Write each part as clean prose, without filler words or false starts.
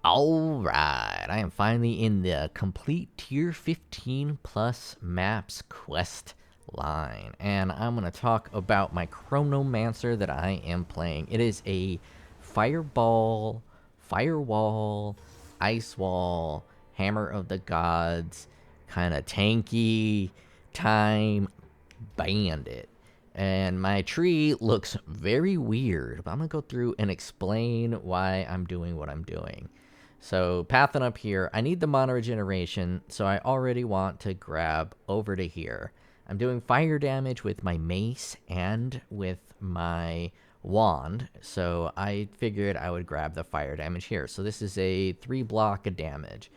Alright, I am finally in the complete tier 15 plus maps quest line, and I'm going to talk about my Chronomancer that I am playing. It is a Fireball, Firewall, Ice Wall, Hammer of the Gods, kind of tanky time bandit. And my tree looks very weird, but I'm going to go through and explain why I'm doing what I'm doing. So pathing up here, I need the mana regeneration, so I already want to grab over to here. I'm doing fire damage with my mace and with my wand, so I figured I would grab the fire damage here. So this is a 3 block of damage.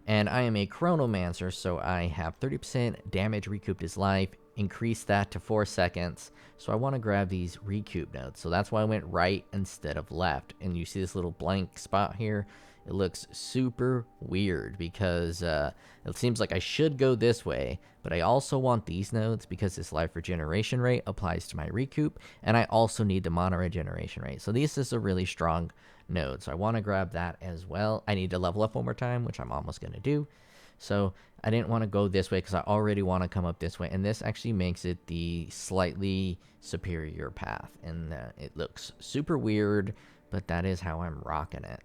And I am a Chronomancer, so I have 30% damage recouped his life, increase that to 4 seconds. So I want to grab these recoup nodes. So that's why I went right instead of left. And you see this little blank spot here? It looks super weird because it seems like I should go this way, but I also want these nodes because this life regeneration rate applies to my recoup, and I also need the mana regeneration rate. So this is a really strong node, so I want to grab that as well. I need to level up one more time, which I'm almost going to do. So I didn't want to go this way because I already want to come up this way, and this actually makes it the slightly superior path, and it looks super weird, but that is how I'm rocking it.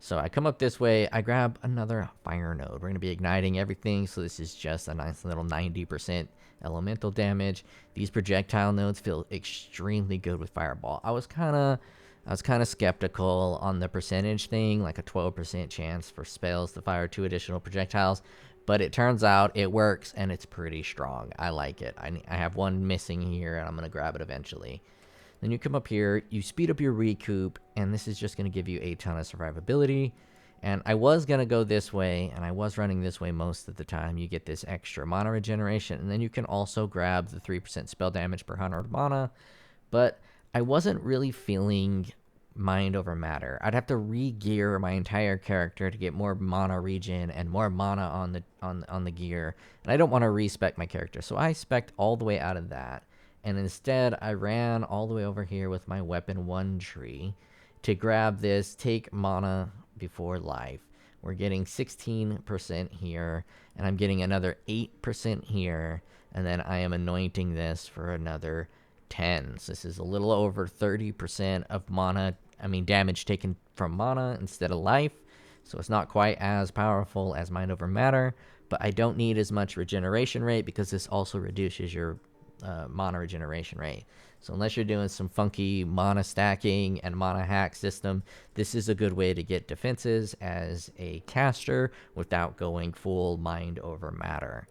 So I come up this way, I grab another fire node. We're going to be igniting everything, so this is just a nice little 90% elemental damage. These projectile nodes feel extremely good with Fireball. I was kind of skeptical on the percentage thing, like a 12% chance for spells to fire 2 additional projectiles, but it turns out it works and it's pretty strong. I like it. I have one missing here, and I'm going to grab it eventually. Then you come up here, you speed up your recoup, and this is just going to give you a ton of survivability. And I was going to go this way, and I was running this way most of the time. You get this extra mana regeneration, and then you can also grab the 3% spell damage per 100 mana. But I wasn't really feeling mind over matter. I'd have to re-gear my entire character to get more mana regen and more mana on the gear. And I don't want to respec my character, so I spec'd all the way out of that. And instead, I ran all the way over here with my weapon 1 tree to grab this take mana before life. We're getting 16% here, and I'm getting another 8% here, and then I am anointing this for another 10. So this is a little over 30% of damage taken from mana instead of life. So it's not quite as powerful as Mind Over Matter, but I don't need as much regeneration rate because this also reduces your mana regeneration rate. So unless you're doing some funky mana stacking and mana hack system, this is a good way to get defenses as a caster without going full Mind Over Matter.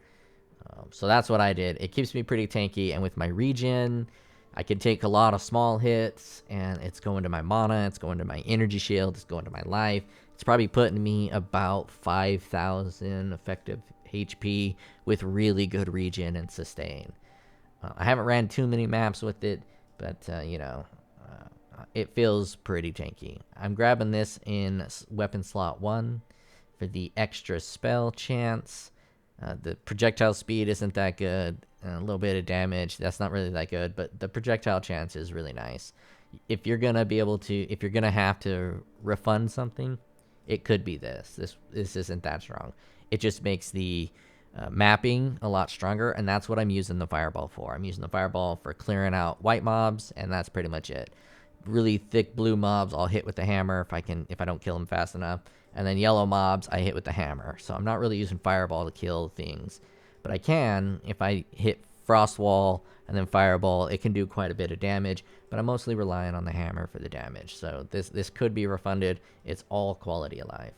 So that's what I did. It keeps me pretty tanky, and with my regen, I can take a lot of small hits, and it's going to my mana, it's going to my energy shield, it's going to my life. It's probably putting me about 5,000 effective HP with really good regen and sustain. I haven't ran too many maps with it, but, it feels pretty tanky. I'm grabbing this in weapon slot 1 for the extra spell chance. The projectile speed isn't that good. A little bit of damage, that's not really that good, but the projectile chance is really nice. If you're going to have to refund something, it could be this. This isn't that strong. It just makes the mapping a lot stronger, and that's what I'm using the fireball for. I'm using the fireball for clearing out white mobs, and that's pretty much it. Really thick blue mobs I'll hit with the hammer if I don't kill them fast enough, and then yellow mobs I hit with the hammer. So I'm not really using fireball to kill things, but I can if I hit frost wall and then fireball. It can do quite a bit of damage, but I'm mostly relying on the hammer for the damage. So this could be refunded. It's all quality of life.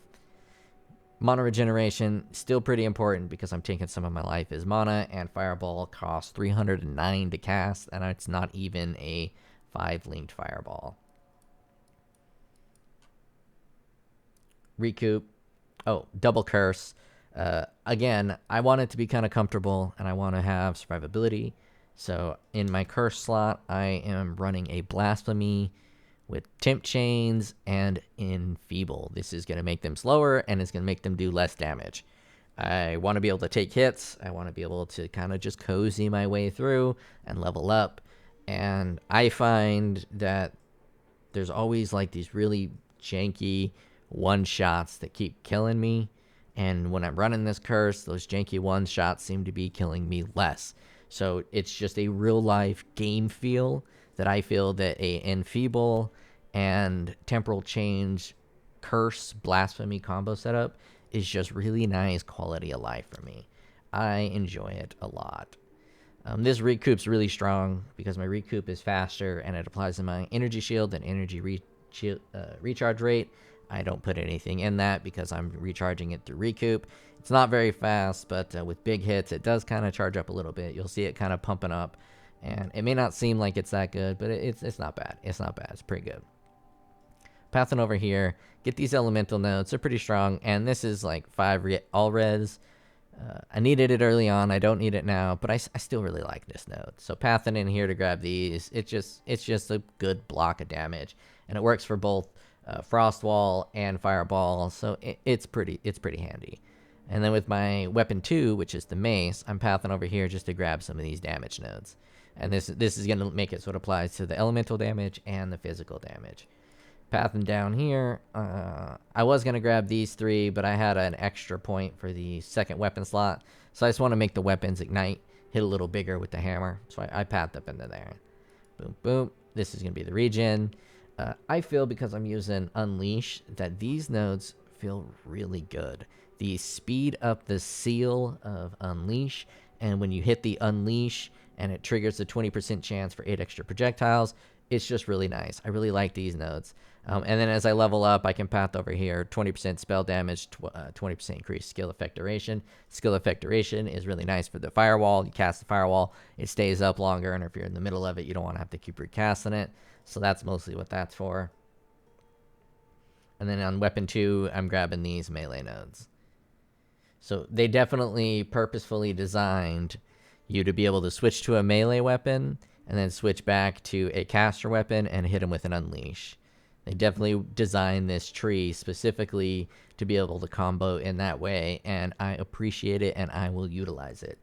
Mana regeneration, still pretty important because I'm taking some of my life as mana, and Fireball costs 309 to cast, and it's not even a 5-linked Fireball. Recoup. Oh, double curse. Again, I want it to be kind of comfortable, and I want to have survivability. So in my curse slot, I am running a Blasphemy with temp chains and enfeeble. This is going to make them slower, and it's going to make them do less damage. I want to be able to take hits. I want to be able to kind of just cozy my way through and level up. And I find that there's always like these really janky one-shots that keep killing me. And when I'm running this curse, those janky one-shots seem to be killing me less. So it's just a real-life game feel that I feel that a Enfeeble and Temporal Change curse blasphemy combo setup is just really nice quality of life for me. I enjoy it a lot. This recoup's really strong because my recoup is faster and it applies to my energy shield and energy recharge rate. I don't put anything in that because I'm recharging it through recoup. It's not very fast, but with big hits, it does kind of charge up a little bit. You'll see it kind of pumping up, and it may not seem like it's that good, but it's not bad. It's not bad. It's pretty good. Pathing over here, get these elemental nodes. They're pretty strong, and this is like 5 all res. I needed it early on. I don't need it now, but I still really like this node. So pathing in here to grab these, it's just a good block of damage, and it works for both Frost Wall and FireBall, so it's pretty handy. And then with my weapon 2, which is the mace, I'm pathing over here just to grab some of these damage nodes. And this is going to make it so it applies to the elemental damage and the physical damage. Pathing down here, I was going to grab these 3, but I had an extra point for the second weapon slot, so I just want to make the weapons ignite, hit a little bigger with the hammer, so I pathed up into there. Boom, boom. This is going to be the regen. I feel, because I'm using Unleash, that these nodes feel really good. These speed up the seal of Unleash, and when you hit the Unleash and it triggers the 20% chance for 8 extra projectiles, it's just really nice. I really like these nodes. And then as I level up, I can path over here, 20% spell damage, 20% increased skill effect duration. Skill effect duration is really nice for the firewall. You cast the firewall, it stays up longer, and if you're in the middle of it, you don't want to have to keep recasting it. So that's mostly what that's for. And then on weapon 2, I'm grabbing these melee nodes. So they definitely purposefully designed you to be able to switch to a melee weapon and then switch back to a caster weapon and hit them with an Unleash. They definitely designed this tree specifically to be able to combo in that way, and I appreciate it and I will utilize it.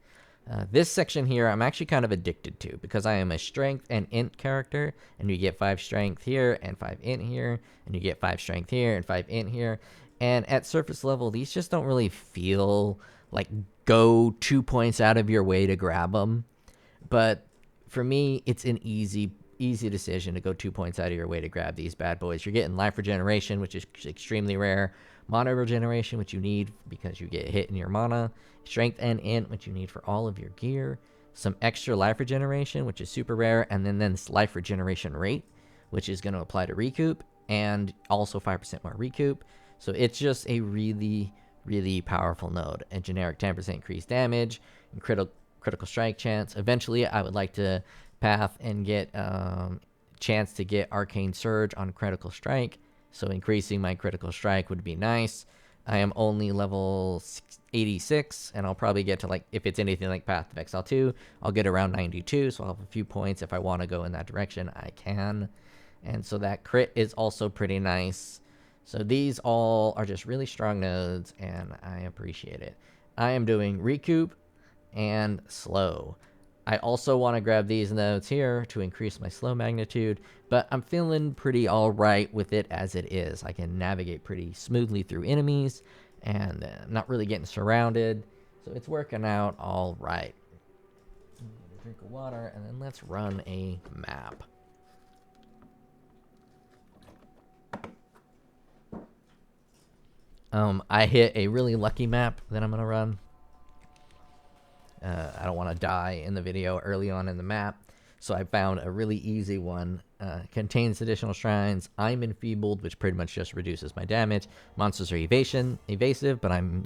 This section here I'm actually kind of addicted to because I am a strength and int character, and you get 5 strength here and 5 int here, and you get 5 strength here and 5 int here. And at surface level, these just don't really feel like go 2 points out of your way to grab them. But for me, it's an easy decision to go 2 points out of your way to grab these bad boys. You're getting life regeneration, which is extremely rare. Mana regeneration, which you need because you get hit in your mana. Strength and int, which you need for all of your gear. Some extra life regeneration, which is super rare. And then this life regeneration rate, which is going to apply to recoup. And also 5% more recoup. So it's just a really, really powerful node. A generic 10% increased damage. And critical strike chance. Eventually, I would like to path and get chance to get Arcane Surge on critical strike. So increasing my critical strike would be nice. I am only level 86, and I'll probably get to, like, if it's anything like Path of Exile 2, I'll get around 92, so I'll have a few points. If I want to go in that direction, I can. And so that crit is also pretty nice. So these all are just really strong nodes, and I appreciate it. I am doing recoup and slow. I also want to grab these nodes here to increase my slow magnitude, but I'm feeling pretty alright with it as it is. I can navigate pretty smoothly through enemies and not really getting surrounded, so it's working out alright. Drink of water, and then let's run a map. I hit a really lucky map that I'm going to run. I don't want to die in the video early on in the map, so I found a really easy one. Contains additional shrines. I'm enfeebled, which pretty much just reduces my damage. Monsters are evasive, but I'm,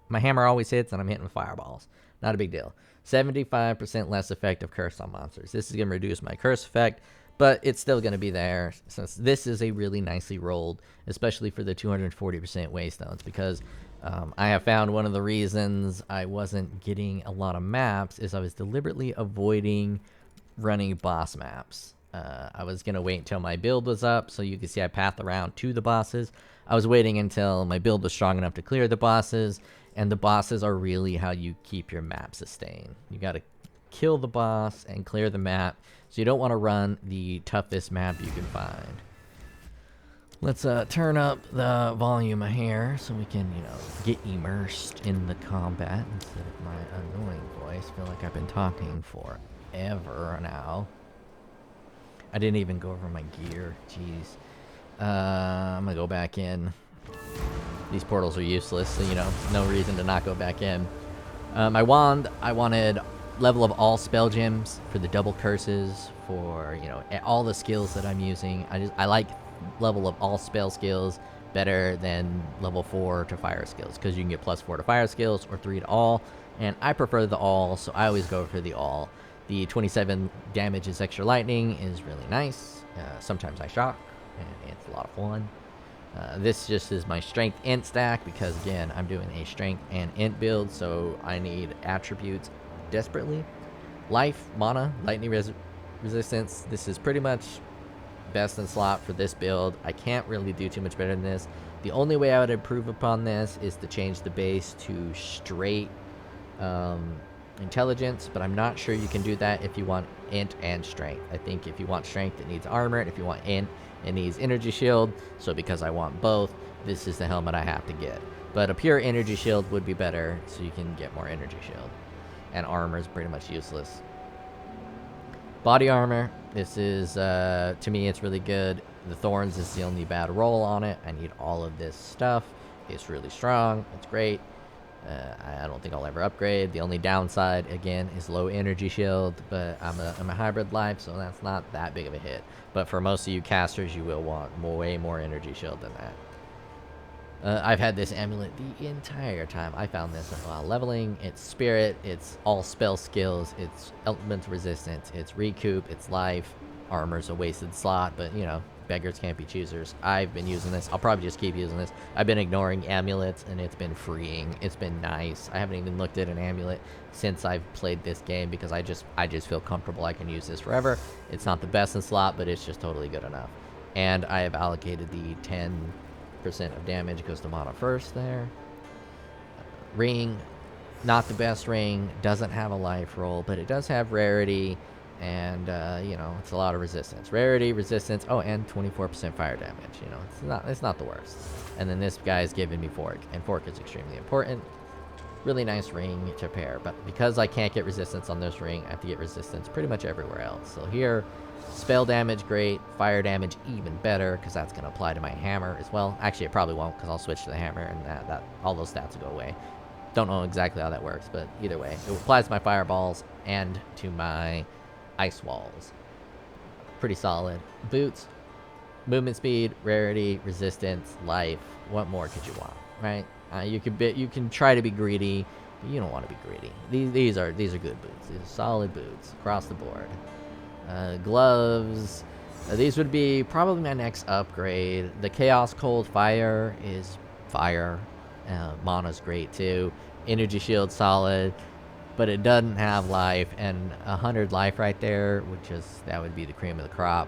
my hammer always hits, and I'm hitting with fireballs. Not a big deal. 75% less effective curse on monsters. This is going to reduce my curse effect, but it's still going to be there, since this is a really nicely rolled, especially for the 240% waystones, because I have found one of the reasons I wasn't getting a lot of maps is I was deliberately avoiding running boss maps. I was going to wait until my build was up, so you can see I path around to the bosses. I was waiting until my build was strong enough to clear the bosses, and the bosses are really how you keep your map sustained. You got to kill the boss and clear the map, so you don't want to run the toughest map you can find. Let's turn up the volume here so we can, you know, get immersed in the combat instead of my annoying voice. I feel like I've been talking forever now. I didn't even go over my gear. Jeez. I'm gonna go back in. These portals are useless, so, you know, no reason to not go back in. My wand, I wanted level of all spell gems for the double curses, for, you know, all the skills that I'm using. I like level of all spell skills better than level 4 to fire skills, because you can get +4 to fire skills or 3 to all, and I prefer the all, so I always go for the all. The 27 damage is extra lightning is really nice. Sometimes I shock, and it's a lot of fun. This just is my strength int stack because, again, I'm doing a strength and int build, so I need attributes desperately. Life, mana, lightning resistance. This is pretty much best in slot for this build. I can't really do too much better than this. The only way I would improve upon this is to change the base to straight intelligence, but I'm not sure you can do that if you want int and strength. I think if you want strength, it needs armor, and if you want int, it needs energy shield. So because I want both, this is the helmet I have to get. But a pure energy shield would be better, so you can get more energy shield. And armor is pretty much useless. Body armor, this is, to me, it's really good. The thorns is the only bad roll on it. I need all of this stuff. It's really strong. It's great. I don't think I'll ever upgrade. The only downside, again, is low energy shield, but I'm a hybrid life, so that's not that big of a hit. But for most of you casters, you will want way more energy shield than that. I've had this amulet the entire time. I found this while leveling. It's spirit, it's all spell skills, it's element resistance, it's recoup, it's life. Armor's a wasted slot, but, you know, beggars can't be choosers. I've been using this. I'll probably just keep using this. I've been ignoring amulets, and it's been freeing. It's been nice. I haven't even looked at an amulet since I've played this game because I just feel comfortable I can use this forever. It's not the best in slot, but it's just totally good enough. And I have allocated the 10% of damage goes to mana first there. Ring, not the best ring. Doesn't have a life roll, but it does have rarity. And, you know, it's a lot of resistance. Rarity, resistance, oh, and 24% fire damage. You know, it's not the worst. And then this guy's giving me fork, and fork is extremely important. Really nice ring to pair, but because I can't get resistance on this ring, I have to get resistance pretty much everywhere else. So here, spell damage, great. Fire damage, even better, because that's going to apply to my hammer as well. Actually, it probably won't, because I'll switch to the hammer, and all those stats will go away. Don't know exactly how that works, but either way, it applies to my fireballs and to my ice walls. Pretty solid. Boots, movement speed, rarity, resistance, life. What more could you want, right? You can try to be greedy, but you don't want to be greedy. These are good boots. These are solid boots across the board. Gloves. These would be probably my next upgrade. The Chaos Cold Fire is fire. Mana's great too. Energy shield solid. But it doesn't have life, and 100 life right there, that would be the cream of the crop.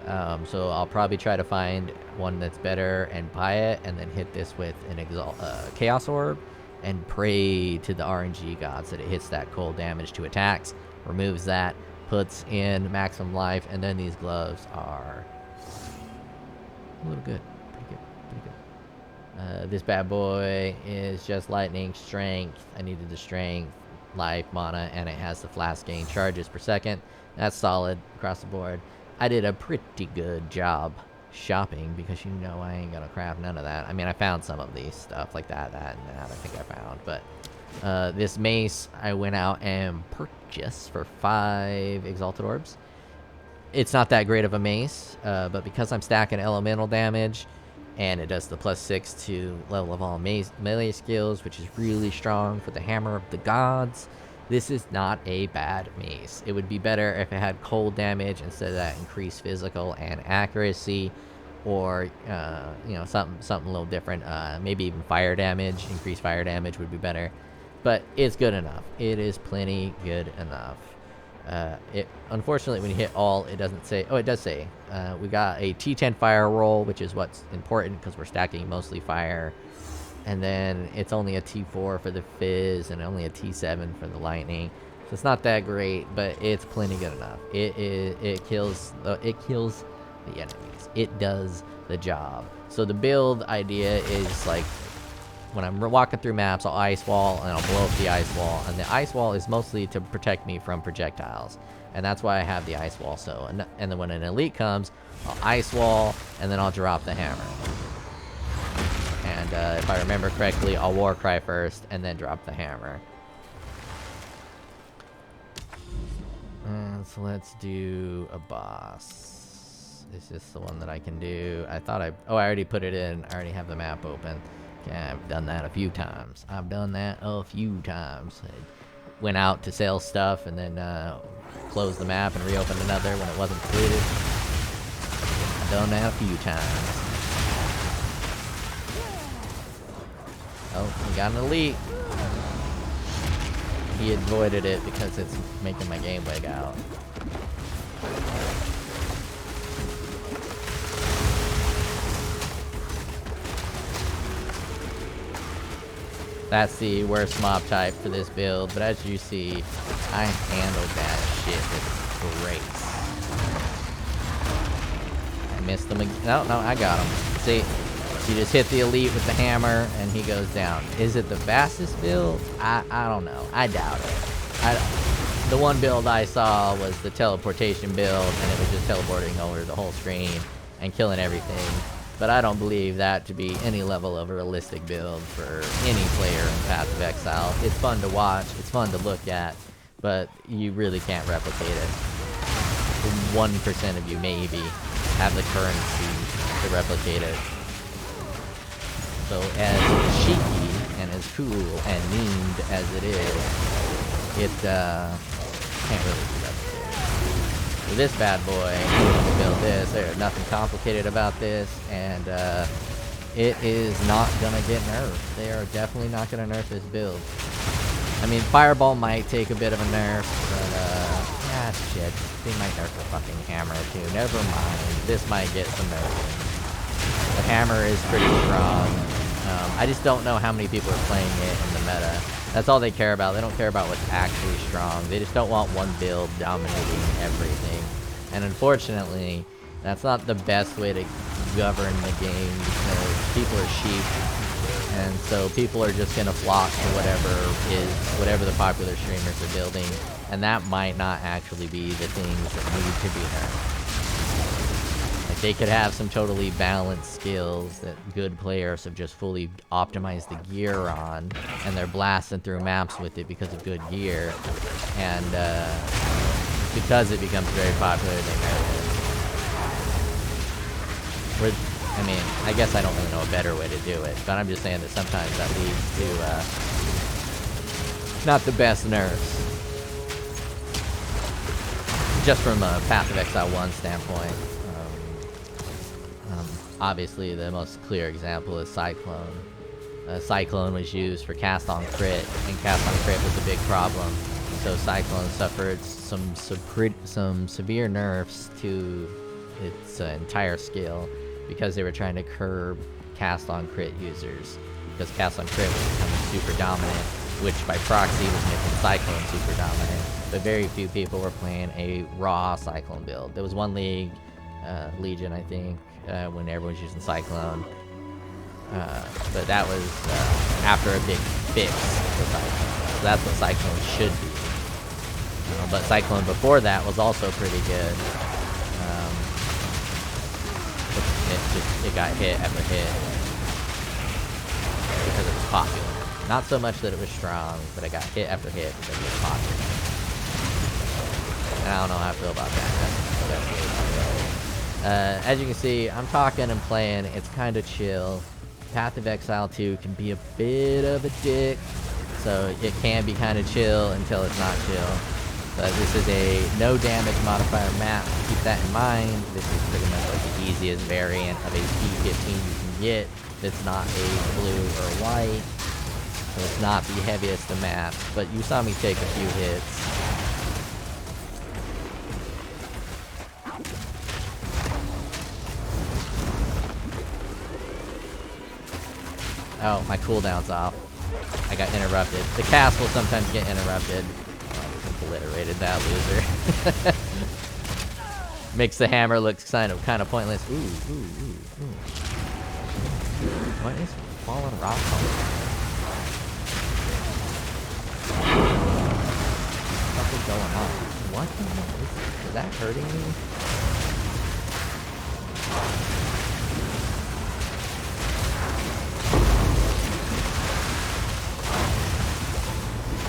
So I'll probably try to find one that's better and buy it, and then hit this with an Chaos Orb, and pray to the RNG gods that it hits that cold damage to attacks, removes that, puts in maximum life, and then these gloves are a little good. Pretty good. This bad boy is just lightning, strength. I needed the strength, life, mana, and it has the flask gain charges per second. That's solid across the board. I did a pretty good job shopping because, you know, I ain't gonna craft none of that. I mean, I found some of these stuff like that and that I think I found, but this mace I went out and purchased for 5 exalted orbs. It's not that great of a mace, but because I'm stacking elemental damage, and it does the +6 to level of all melee skills, which is really strong for the Hammer of the Gods. This is not a bad mace. It would be better if it had cold damage instead of that increased physical and accuracy, or you know, something a little different. Maybe even fire damage. Increased fire damage would be better, but it's good enough. It is plenty good enough. Unfortunately, when you hit all, it doesn't say. Oh, it does say. We got a T10 fire roll, which is what's important because we're stacking mostly fire. And then it's only a T4 for the fizz and only a T7 for the lightning. So it's not that great, but it's plenty good enough. It kills the enemies. It does the job. So the build idea is like, when I'm walking through maps, I'll ice wall and I'll blow up the ice wall. And the ice wall is mostly to protect me from projectiles. And that's why I have the ice wall. So, and then when an elite comes, I'll ice wall and then I'll drop the hammer. And if I remember correctly, I'll war cry first and then drop the hammer. So let's do a boss. Is this the one that I can do? I thought I already put it in. I already have the map open. Yeah, I've done that a few times. I went out to sell stuff and then closed the map and reopened another when it wasn't completed. I've done that a few times. Oh, we got an elite. He avoided it because it's making my game lag out. That's the worst mob type for this build, but as you see, I handled that shit with grace. I missed him again. No, I got him. See, you just hit the elite with the hammer, and he goes down. Is it the fastest build? I don't know. I doubt it. The one build I saw was the teleportation build, and it was just teleporting over the whole screen and killing everything. But I don't believe that to be any level of a realistic build for any player in Path of Exile. It's fun to watch, it's fun to look at, but you really can't replicate it. 1% of you maybe have the currency to replicate it. So as cheeky and as cool and memed as it is, it can't really be replicated. For this bad boy, to build this, there's nothing complicated about this, and it is not gonna get nerfed. They are definitely not gonna nerf this build. I mean, FireBall might take a bit of a nerf, but shit. They might nerf the fucking hammer too. Never mind. This might get some nerfing. The hammer is pretty strong. I just don't know how many people are playing it in the meta. That's all they care about. They don't care about what's actually strong. They just don't want one build dominating everything. And unfortunately, that's not the best way to govern the game because people are sheep. And so people are just going to flock to whatever the popular streamers are building. And that might not actually be the things that need to be nerfed. Like, they could have some totally balanced skills that good players have just fully optimized the gear on, and they're blasting through maps with it because of good gear, and because it becomes very popular, they nerf it. I mean, I guess I don't really know a better way to do it, but I'm just saying that sometimes that leads to not the best nerfs. Just from a Path of Exile 1 standpoint. Obviously, the most clear example is Cyclone. Cyclone was used for cast on crit, and cast on crit was a big problem. So Cyclone suffered some severe nerfs to its entire skill because they were trying to curb cast on crit users. Because cast on crit was becoming super dominant, which by proxy was making Cyclone super dominant. But very few people were playing a raw Cyclone build. There was one league, Legion I think, when everyone was using Cyclone. But that was after a big fix for Cyclone. So that's what Cyclone should be. But Cyclone before that was also pretty good. It got hit after hit because it was popular. Not so much that it was strong, but it got hit after hit because it was popular. And I don't know how I feel about that. That's the best way to go. As you can see, I'm talking and playing. It's kind of chill. Path of Exile 2 can be a bit of a dick, so it can be kind of chill until it's not chill. But this is a no damage modifier map. Keep that in mind. This is pretty much like the easiest variant of a T15 you can get. It's not a blue or white, so it's not the heaviest of maps. But you saw me take a few hits. Oh, my cooldown's off. I got interrupted. The cast will sometimes get interrupted. Oh, obliterated that loser. Makes the hammer look kind of pointless. Ooh, ooh, ooh, ooh. What is fallen rock on? What is going on? What the hell? Is that hurting me?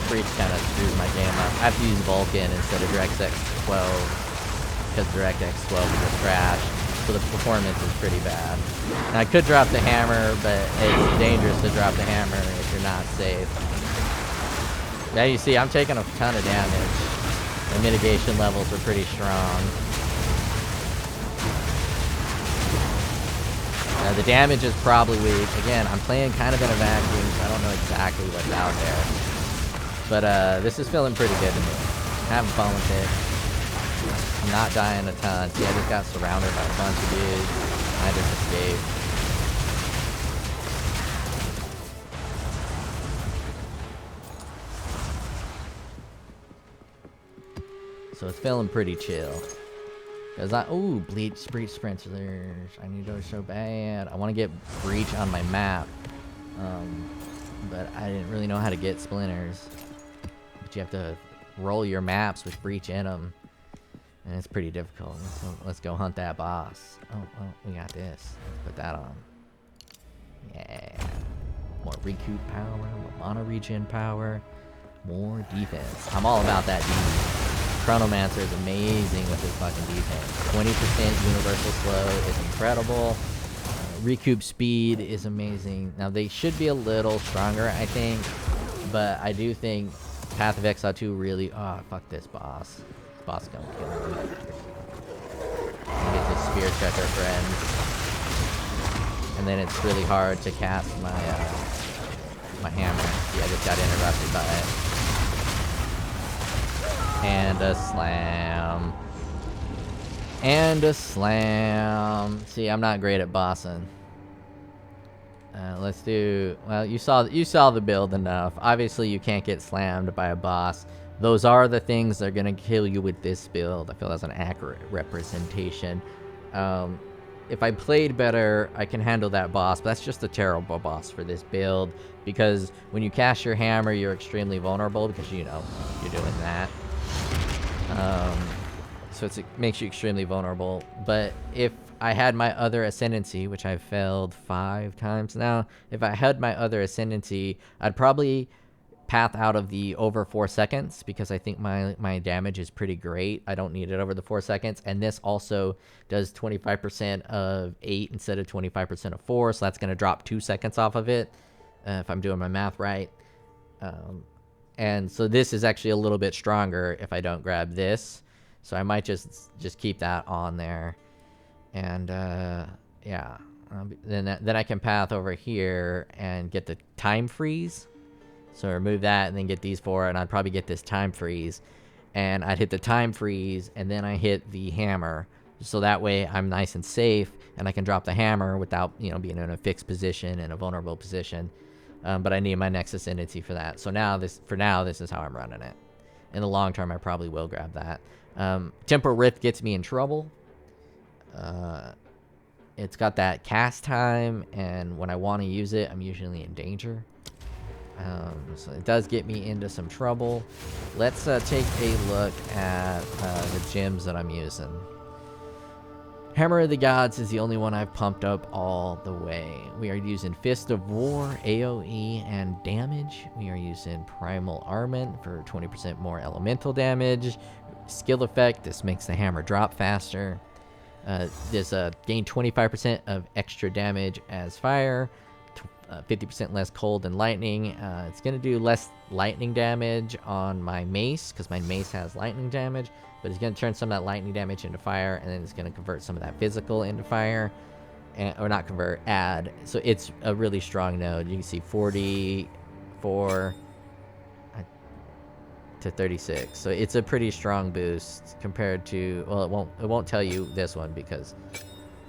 Breach kind of screws my game up. I have to use Vulcan instead of DirectX 12 because DirectX 12 is trash, so the performance is pretty bad. And I could drop the hammer, but it's dangerous to drop the hammer if you're not safe. Yeah, you see, I'm taking a ton of damage. The mitigation levels are pretty strong. The damage is probably weak. Again, I'm playing kind of in a vacuum, so I don't know exactly what's out there. But this is feeling pretty good to me. I'm having fun with it. I'm not dying a ton. See, I just got surrounded by a bunch of dudes. I just escaped. So it's feeling pretty chill. Cause ooh, breach sprints. I need those so bad. I want to get breach on my map, but I didn't really know how to get splinters. But you have to roll your maps with breach in them, and it's pretty difficult. Let's go hunt that boss. Oh, we got this. Let's put that on. Yeah. More recoup power, more mana regen power, more defense. I'm all about that defense. Chronomancer is amazing with his fucking defense. 20% universal slow is incredible. Recoup speed is amazing. Now they should be a little stronger, I think, but I do think Path of Exile 2 really. Oh, fuck this boss. This boss is gonna kill me. Get this spear checker friend, and then it's really hard to cast my my hammer. Yeah, I just got interrupted by it. And a slam. And a slam. See, I'm not great at bossing. Let's do. Well, you saw the build enough. Obviously, you can't get slammed by a boss. Those are the things that are gonna kill you with this build. I feel that's an accurate representation. If I played better, I can handle that boss, but that's just a terrible boss for this build, because when you cast your hammer, you're extremely vulnerable because, you know, you're doing that. So it makes you extremely vulnerable. But if I had my other ascendancy, which I've failed 5 times now, if I had my other ascendancy, I'd probably path out of the over 4 seconds, because I think my damage is pretty great. I don't need it over the 4 seconds, and this also does 25% of 8 instead of 25% of 4, so that's going to drop 2 seconds off of it, if I'm doing my math right. And so this is actually a little bit stronger if I don't grab this, so I might just keep that on there. And yeah, then I can path over here and get the time freeze. So remove that and then get these 4, and I'd probably get this time freeze, and I'd hit the time freeze and then I hit the hammer, so that way I'm nice and safe and I can drop the hammer without, you know, being in a fixed position, in a vulnerable position. But I need my next ascendancy for that. So now this is how I'm running it. In the long term, I probably will grab that. Temporal Rift gets me in trouble. It's got that cast time, and when I want to use it, I'm usually in danger. So it does get me into some trouble. Let's take a look at the gems that I'm using. Hammer of the Gods is the only one I've pumped up all the way. We are using Fist of War, AoE, and damage. We are using Primal Armament for 20% more elemental damage. Skill effect, this makes the hammer drop faster. This gain 25% of extra damage as fire. 50% less cold and lightning. It's going to do less lightning damage on my mace, because my mace has lightning damage, but it's going to turn some of that lightning damage into fire, and then it's going to convert some of that physical into fire, or not convert, add. So it's a really strong node. You can see 44 to 36. So it's a pretty strong boost compared to, well, it won't tell you this one because,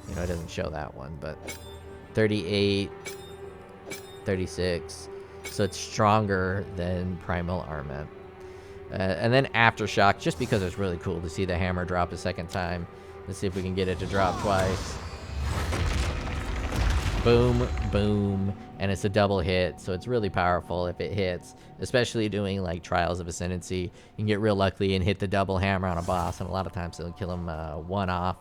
you know, it doesn't show that one, but 38, 36, so it's stronger than Primal Armament. And then Aftershock, just because it's really cool to see the hammer drop a second time. Let's see if we can get it to drop twice. Boom, boom, and it's a double hit, so it's really powerful if it hits, especially doing like Trials of Ascendancy. You can get real lucky and hit the double hammer on a boss, and a lot of times it'll kill him one off.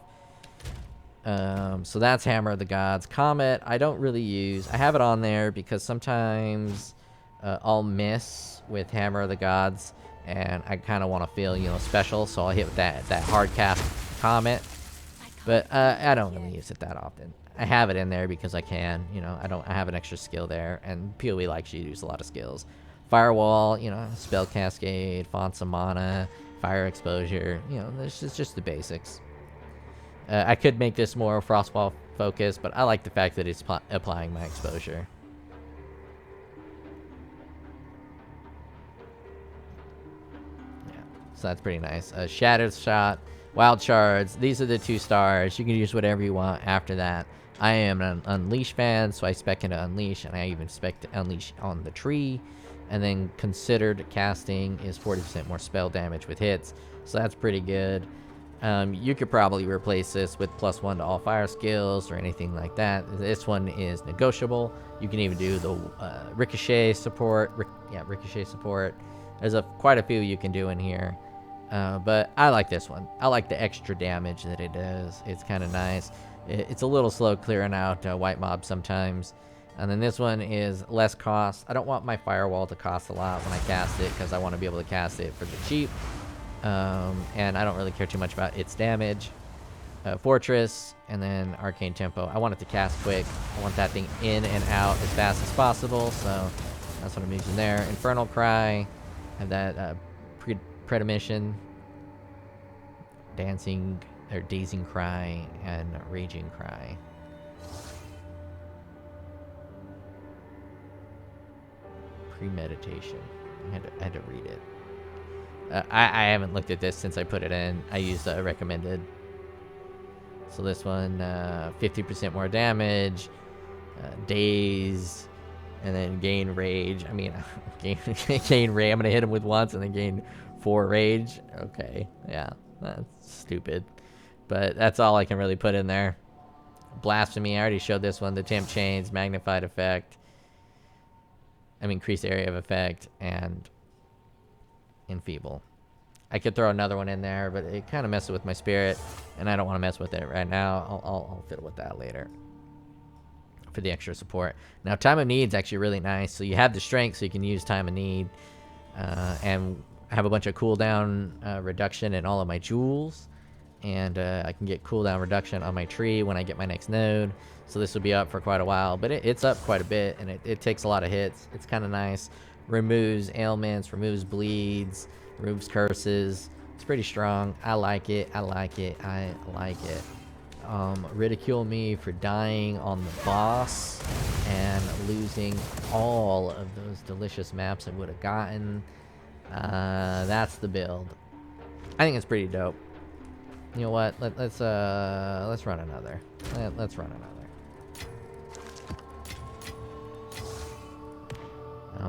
So that's Hammer of the Gods. Comet, I don't really use. I have it on there because sometimes I'll miss with Hammer of the Gods, and I kind of want to feel, you know, special, so I'll hit with that hard cast Comet. But I don't really use it that often. I have it in there because I can, you know, I have an extra skill there, and POE likes you to use a lot of skills. Firewall, you know, Spell Cascade, Fonts of Mana, Fire Exposure, you know, this is just the basics. I could make this more Frostwall focused, but I like the fact that it's applying my exposure. Yeah, so that's pretty nice. Shattered Shot, Wild Shards, these are the 2 stars. You can use whatever you want after that. I am an Unleash fan, so I spec into Unleash, and I even spec to Unleash on the tree. And then Considered Casting is 40% more spell damage with hits, so that's pretty good. You could probably replace this with +1 to all fire skills or anything like that. This one is negotiable. You can even do the Ricochet support. Ricochet support. There's quite a few you can do in here. But I like this one. I like the extra damage that it does. It's kind of nice. It's a little slow clearing out white mobs sometimes. And then this one is less cost. I don't want my firewall to cost a lot when I cast it, because I want to be able to cast it for the cheap. And I don't really care too much about its damage. Fortress, and then Arcane Tempo. I want it to cast quick. I want that thing in and out as fast as possible, so that's what I'm using there. Infernal Cry. Have that Premonition, Dancing, or Dazing Cry, and Raging Cry. Premeditation. I had to read it. I haven't looked at this since I put it in. I used recommended. So this one, 50% more damage, daze, and then gain rage. I mean, gain rage. I'm gonna hit him with once and then gain 4 rage. Okay, yeah, that's stupid. But that's all I can really put in there. Blasphemy, I already showed this one. The Temp Chains, Magnified Effect. Increased area of effect, and Enfeeble. I could throw another one in there, but it kind of messes with my spirit, and I don't want to mess with it right now. I'll fiddle with that later for the extra support. Now, Time of Need is actually really nice. So you have the strength, so you can use Time of Need, and have a bunch of cooldown reduction in all of my jewels, and I can get cooldown reduction on my tree when I get my next node. So this will be up for quite a while, but it's up quite a bit, and it takes a lot of hits. It's kind of nice. Removes ailments, removes bleeds, removes curses. It's pretty strong. I like it. I like it. I like it. Ridicule me for dying on the boss and losing all of those delicious maps I would have gotten. That's the build. I think it's pretty dope. You know what? Let's run another. Let's run another.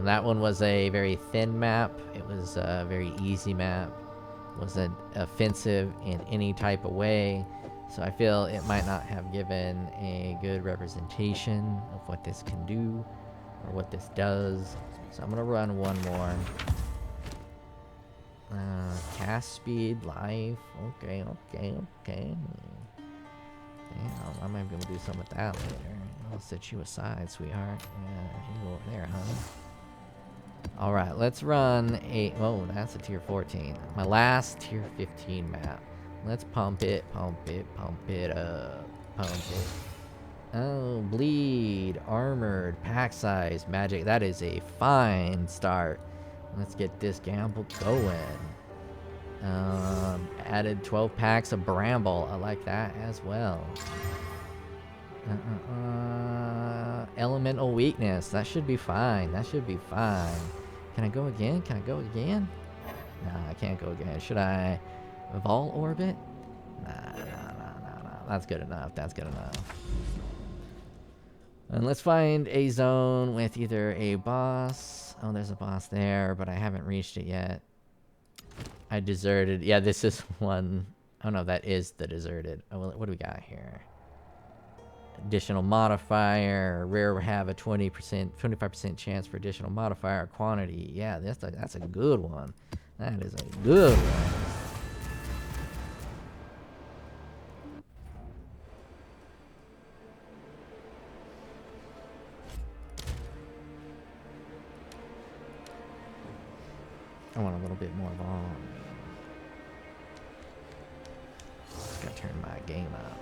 That one was a very thin map. It was a very easy map. It wasn't offensive in any type of way. So I feel it might not have given a good representation of what this can do or what this does. So I'm going to run one more. Cast speed, life. Okay. Damn, I might be able to do something with that later. I'll set you aside, sweetheart. Yeah, you go over there, honey. Alright, let's run a... Oh, that's a tier 14. My last tier 15 map. Let's pump it up. Pump it. Oh, bleed, armored, pack size, magic. That is a fine start. Let's get this gamble going. Added 12 packs of Bramble. I like that as well. Elemental weakness. That should be fine. Can I go again? Nah, I can't go again. Should I Vol Orbit? Nah. That's good enough. And let's find a zone with either a boss. Oh, there's a boss there, but I haven't reached it yet. I deserted. Yeah, this is one Oh no, that is the deserted. Oh, well, what do we got here? Additional modifier. Rare will have a 25% chance for additional modifier quantity. Yeah, that's a good one. That is a good one. I want a little bit more volume. Just gotta turn my game up.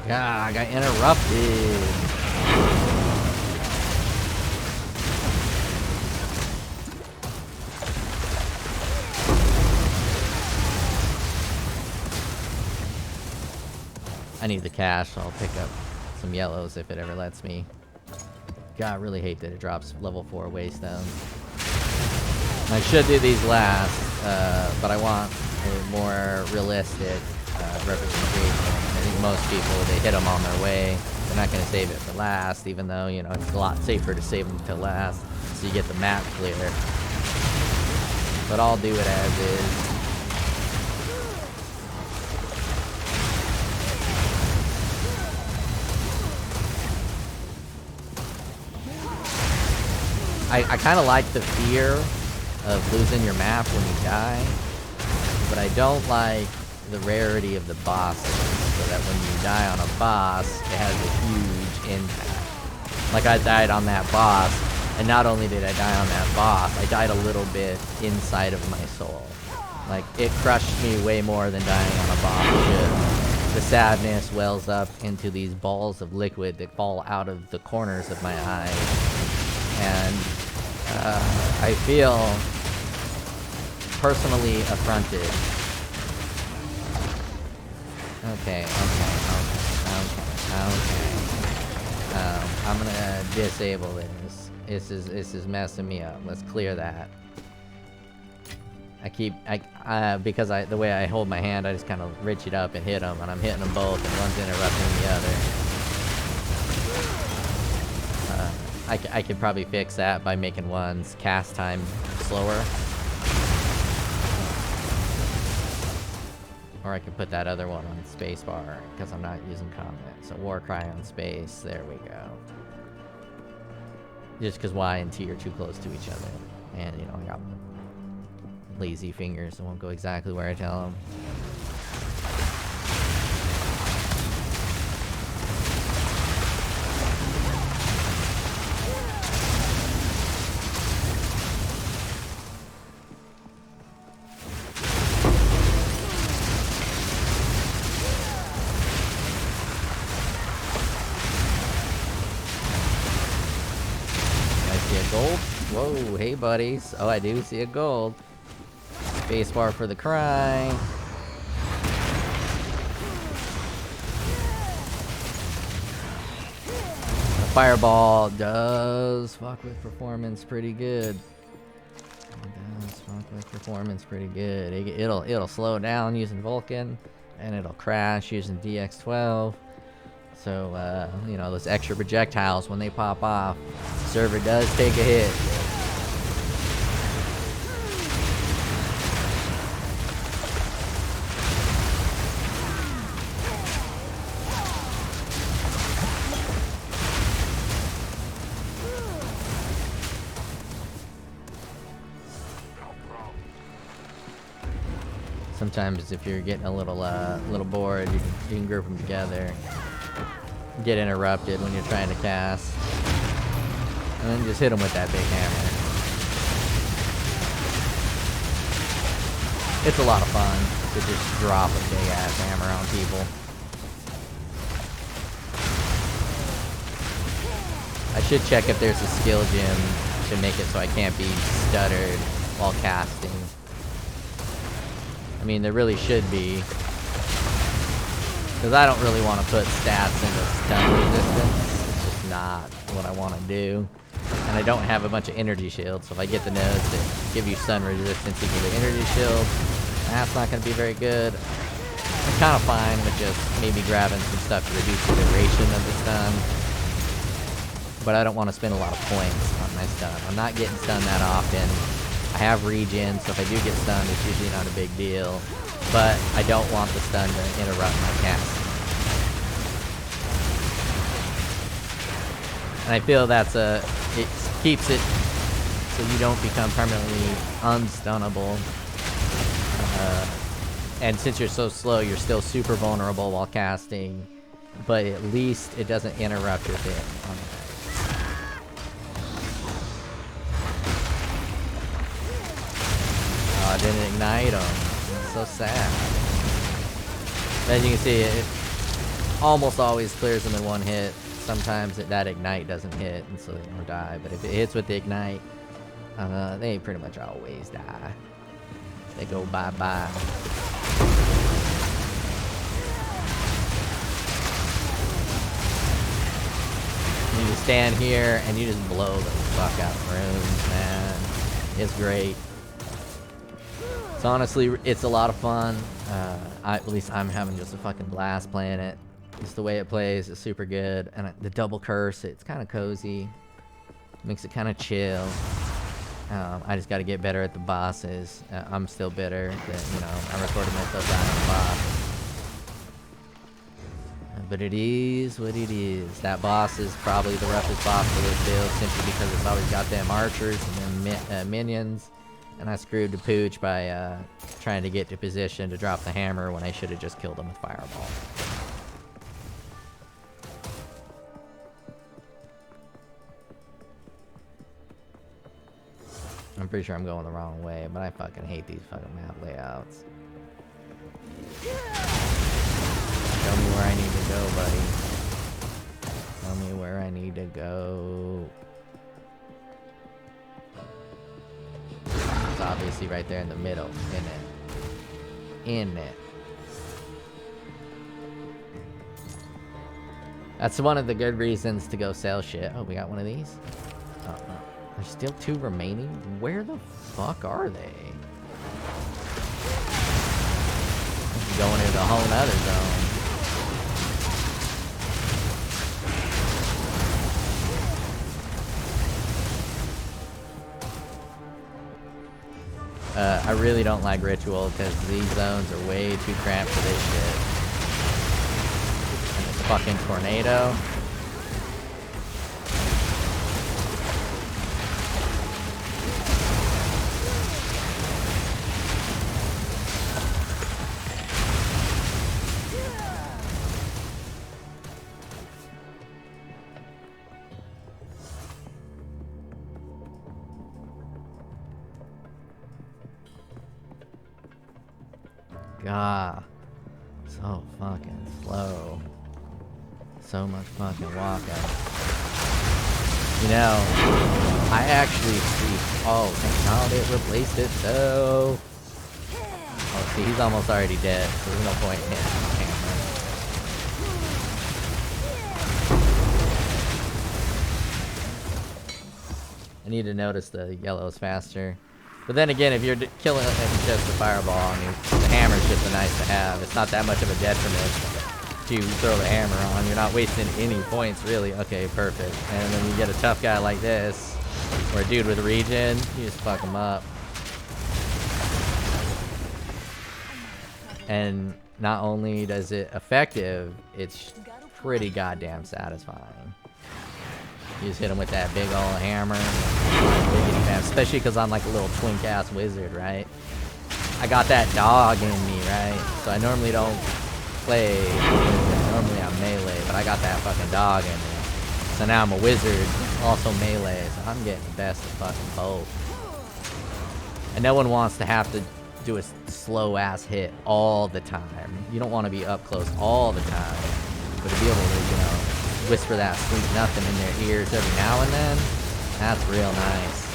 God, I got interrupted. I need the cash, so I'll pick up some yellows if it ever lets me. God, I really hate that it drops level 4 waystone. I should do these last, but I want a more realistic representation. I think most people, they hit them on their way. They're not going to save it for last, even though, you know, it's a lot safer to save them till last, so you get the map clear. But I'll do it as is. I kind of like the fear of losing your map when you die, but I don't like the rarity of the bosses, so that when you die on a boss, it has a huge impact. Like I died on that boss, and not only did I die on that boss, I died a little bit inside of my soul. Like, it crushed me way more than dying on a boss should. The sadness wells up into these balls of liquid that fall out of the corners of my eyes. And I feel personally affronted. Okay. I'm gonna disable this. This is messing me up. Let's clear that. Because the way I hold my hand, I just kind of reach it up and hit them, and I'm hitting them both, and one's interrupting the other. I could probably fix that by making one's cast time slower. Or I could put that other one on spacebar, because I'm not using comment. So Warcry on space, there we go. Just because Y and T are too close to each other. And, you know, I got lazy fingers, so I won't go exactly where I tell them. Gold? Whoa, hey buddies. Oh, I do see a gold. Spacebar for the cry. The fireball does fuck with performance pretty good. It does fuck with performance pretty good. It'll slow down using Vulcan, and it'll crash using DX12. So, you know, those extra projectiles, when they pop off, the server does take a hit. Sometimes if you're getting a little bored, you can group them together. Get interrupted when you're trying to cast, and then just hit them with that big hammer. It's a lot of fun to just drop a big ass hammer on people. I should check if there's a skill gem to make it so I can't be stuttered while casting. I mean, there really should be, Because I don't really want to put stats into stun resistance. It's just not what I want to do. And I don't have a bunch of energy shields, so if I get the nodes that give you stun resistance equal to energy shield, that's not going to be very good. I'm kind of fine with just maybe grabbing some stuff to reduce the duration of the stun. But I don't want to spend a lot of points on my stun. I'm not getting stunned that often. I have regen, so if I do get stunned, it's usually not a big deal. But I don't want the stun to interrupt my cast. And I feel that's it keeps it so you don't become permanently unstunnable. And since you're so slow, you're still super vulnerable while casting. But at least it doesn't interrupt your hit. Oh, it didn't ignite him. So sad. As you can see, it almost always clears them in one hit. Sometimes that ignite doesn't hit, and so they don't die. But if it hits with the ignite, they pretty much always die. They go bye-bye. You just stand here and you just blow the fuck out of rooms, man. It's great. So honestly, it's a lot of fun. At least I'm having just a fucking blast playing it. Just the way it plays is super good. And the double curse, it's kind of cozy. Makes it kind of chill. I just got to get better at the bosses. I'm still bitter that, you know, I recorded myself dying on the boss. But it is what it is. That boss is probably the roughest boss for this build, simply because it's always got them archers and them minions. And I screwed the pooch by trying to get to position to drop the hammer when I should have just killed him with FireBall. I'm pretty sure I'm going the wrong way, but I fucking hate these fucking map layouts. Tell me where I need to go, buddy. Tell me where I need to go. It's obviously right there in the middle, isn't it? In it. That's one of the good reasons to go sell shit. Oh, we got one of these? Oh, no. There's still 2 remaining? Where the fuck are they? Going into a whole nother zone. I really don't like Ritual because these zones are way too cramped for this shit. And it's a fucking tornado. God, so fucking slow. So much fucking walking. You know, I actually see. Oh, thank God it replaced it though. Oh, see, he's almost already dead, so there's no point in hitting the camera. I need to notice the yellows faster. But then again, if you're killing it with just a FireBall, I mean, the hammer's just a nice to have. It's not that much of a detriment to throw the hammer on. You're not wasting any points, really. Okay, perfect. And then you get a tough guy like this, or a dude with regen, you just fuck him up. And not only does it effective, it's pretty goddamn satisfying. You just hit him with that big old hammer. Especially because I'm like a little twink ass wizard, right? I got that dog in me, right? So I normally don't play. Normally I'm melee, but I got that fucking dog in me. So now I'm a wizard, also melee. So I'm getting the best of fucking both. And no one wants to have to do a slow ass hit all the time. You don't want to be up close all the time, but to be able to, you know, whisper that sweet nothing in their ears every now and then, that's real nice.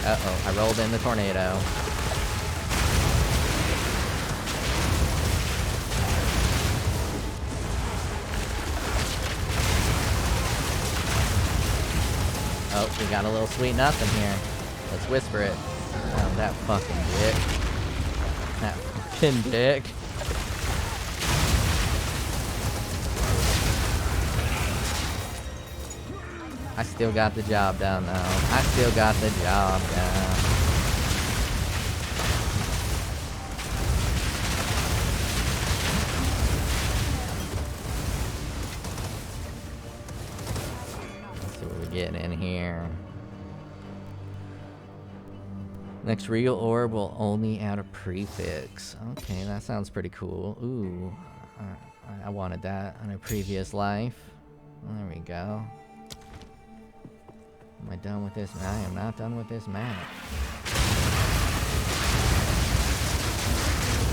Uh-oh, I rolled in the tornado. Oh, we got a little sweet nothing here. Let's whisper it. Oh, that fucking dick. That fucking dick. I still got the job done, though. I still got the job done. Let's see what we're getting in here. Next real orb will only add a prefix. Okay, that sounds pretty cool. Ooh, I wanted that in a previous life. There we go. Am I done with this? I am not done with this map.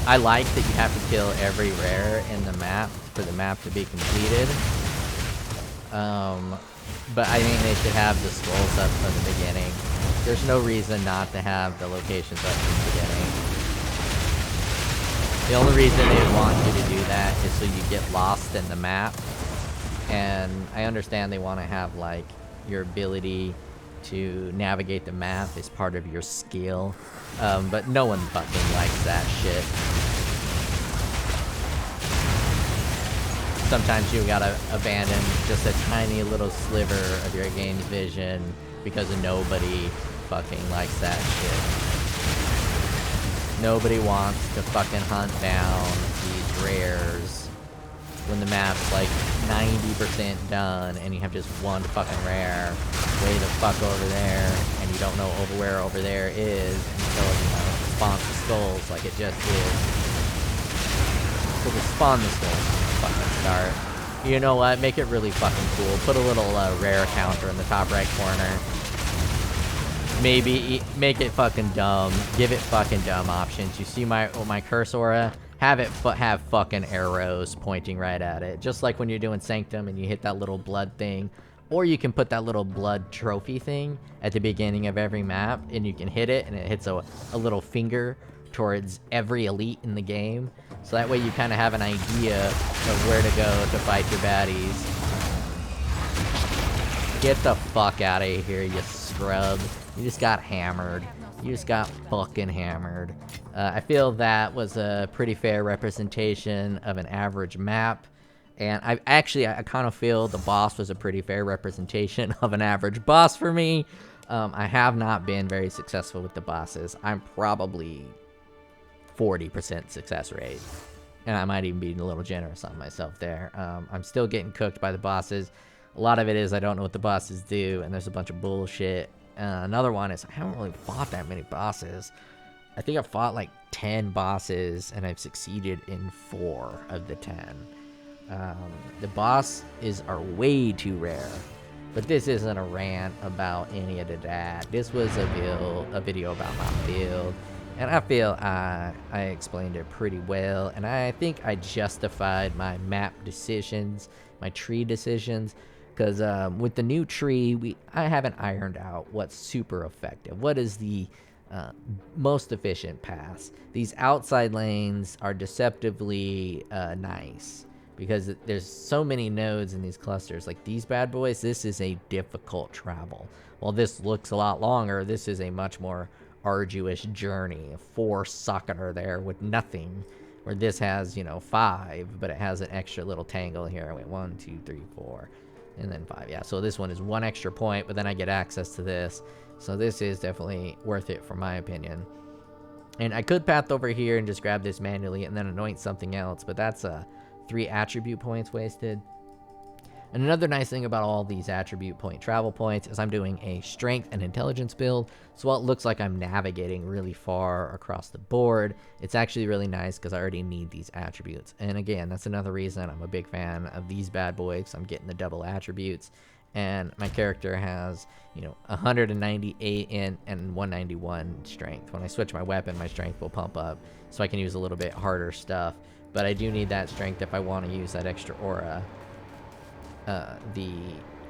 I like that you have to kill every rare in the map for the map to be completed. But I think they should have the skulls up from the beginning. There's no reason not to have the locations up from the beginning. The only reason they would want you to do that is so you get lost in the map. And I understand they want to have, like, your ability to navigate the map is part of your skill, but no one fucking likes that shit. Sometimes you gotta abandon just a tiny little sliver of your game's vision because nobody fucking likes that shit. Nobody wants to fucking hunt down these rares when the map's like 90% done and you have just one fucking rare way the fuck over there and you don't know where over there is until, you know, it spawns the skulls like it just did. So to spawn the skulls from the fucking start. You know what? Make it really fucking cool. Put a little rare counter in the top right corner. Maybe make it fucking dumb. Give it fucking dumb options. You see my curse aura? Have it have fucking arrows pointing right at it. Just like when you're doing Sanctum and you hit that little blood thing. Or you can put that little blood trophy thing at the beginning of every map and you can hit it and it hits a little finger towards every elite in the game. So that way you kind of have an idea of where to go to fight your baddies. Get the fuck out of here, you scrub. You just got hammered. You just got fucking hammered. I feel that was a pretty fair representation of an average map. And I kind of feel the boss was a pretty fair representation of an average boss for me. I have not been very successful with the bosses. I'm probably 40% success rate. And I might even be a little generous on myself there. I'm still getting cooked by the bosses. A lot of it is I don't know what the bosses do, and there's a bunch of bullshit. Another one is I haven't really fought that many bosses. I think I've fought like 10 bosses, and I've succeeded in 4 of the 10. The bosses are way too rare. But this isn't a rant about any of that. This was a video about my build. And I feel I explained it pretty well. And I think I justified my map decisions, my tree decisions. Because with the new tree, I haven't ironed out what's super effective. What is the most efficient pass? These outside lanes are deceptively nice. Because there's so many nodes in these clusters. Like these bad boys, this is a difficult travel. While this looks a lot longer, this is a much more arduous journey. 4 sucker there with nothing. Where this has, you know, 5, but it has an extra little tangle here. Wait, 1, 2, 3, 4. And then 5. Yeah, so this one is 1 extra point, but then I get access to this. So this is definitely worth it for my opinion. And I could path over here and just grab this manually and then anoint something else, but that's 3 attribute points wasted. And another nice thing about all these attribute point travel points is I'm doing a strength and intelligence build. So while it looks like I'm navigating really far across the board, it's actually really nice because I already need these attributes. And again, that's another reason I'm a big fan of these bad boys. I'm getting the double attributes. And my character has, you know, 198 int and 191 strength. When I switch my weapon, my strength will pump up. So I can use a little bit harder stuff. But I do need that strength if I want to use that extra aura. The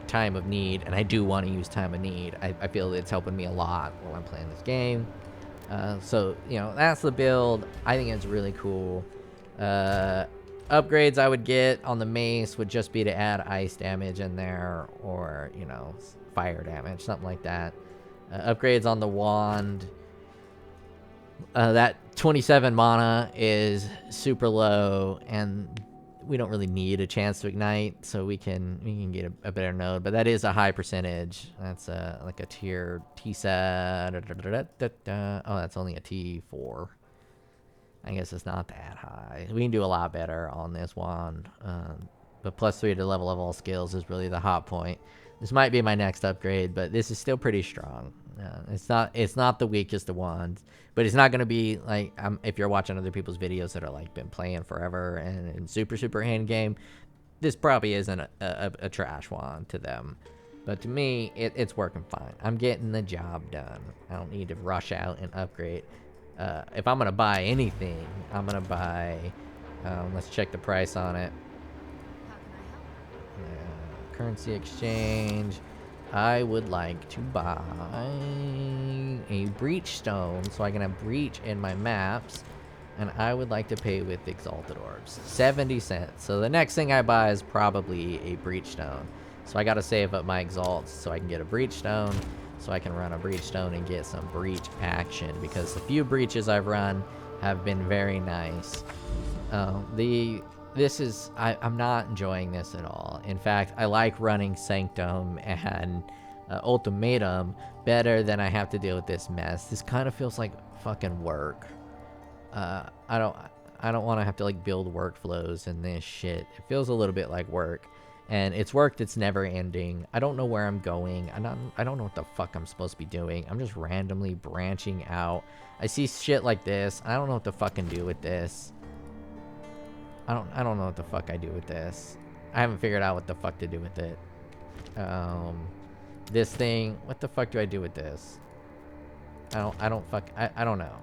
time of need, and I do want to use time of need. I feel it's helping me a lot while I'm playing this game. So, you know, that's the build. I think it's really cool. Upgrades I would get on the mace would just be to add ice damage in there, or, you know, fire damage, something like that. Upgrades on the wand. That 27 mana is super low, and we don't really need a chance to ignite, so we can get a better node. But that is a high percentage. That's like a tier T7. Oh, that's only a T4. I guess it's not that high. We can do a lot better on this wand. But +3 to level of all skills is really the hot point. This might be my next upgrade, but this is still pretty strong. It's not the weakest of wands, but it's not going to be like, if you're watching other people's videos that are like been playing forever and in super hand game, this probably isn't a trash wand to them. But to me, it's working fine. I'm getting the job done. I don't need to rush out and upgrade. If I'm going to buy anything, I'm going to buy, let's check the price on it. Currency exchange. I would like to buy a breach stone so I can have breach in my maps, and I would like to pay with exalted orbs. 70 cents. So the next thing I buy is probably a breach stone. So I got to save up my exalts so I can get a breach stone, so I can run a breach stone and get some breach action, because the few breaches I've run have been very nice. I'm not enjoying this at all. In fact, I like running Sanctum and Ultimatum better than I have to deal with this mess. This kind of feels like fucking work. I don't want to have to like build workflows and this shit. It feels a little bit like work, and it's work that's never ending. I don't know where I'm going. I don't know what the fuck I'm supposed to be doing. I'm just randomly branching out. I see shit like this. I don't know what to fucking do with this. I don't know what the fuck I do with this. I haven't figured out what the fuck to do with it. This thing, what the fuck do I do with this? I don't know.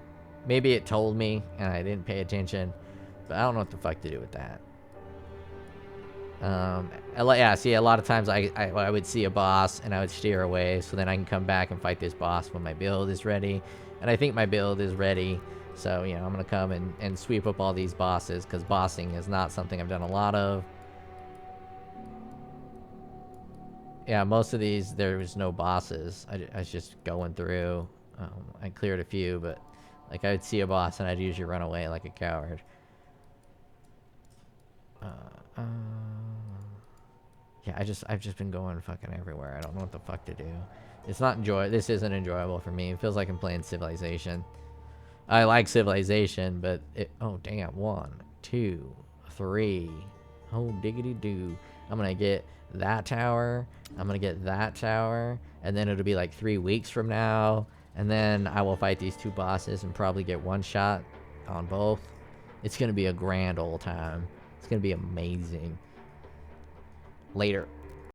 Maybe it told me and I didn't pay attention, but I don't know what the fuck to do with that. Yeah, see, a lot of times I would see a boss and I would steer away, so then I can come back and fight this boss when my build is ready. And I think my build is ready. So, you know, I'm going to come and sweep up all these bosses, because bossing is not something I've done a lot of. Yeah, most of these, there was no bosses. I was just going through. I cleared a few, but, like, I would see a boss and I'd usually run away like a coward. Yeah, I've just been going fucking everywhere. I don't know what the fuck to do. This isn't enjoyable for me. It feels like I'm playing Civilization. I like Civilization, but oh damn, 1, 2, 3, oh diggity doo. I'm gonna get that tower, I'm gonna get that tower, and then it'll be like 3 weeks from now, and then I will fight these 2 bosses and probably get 1 shot on both. It's gonna be a grand old time. It's gonna be amazing. Later.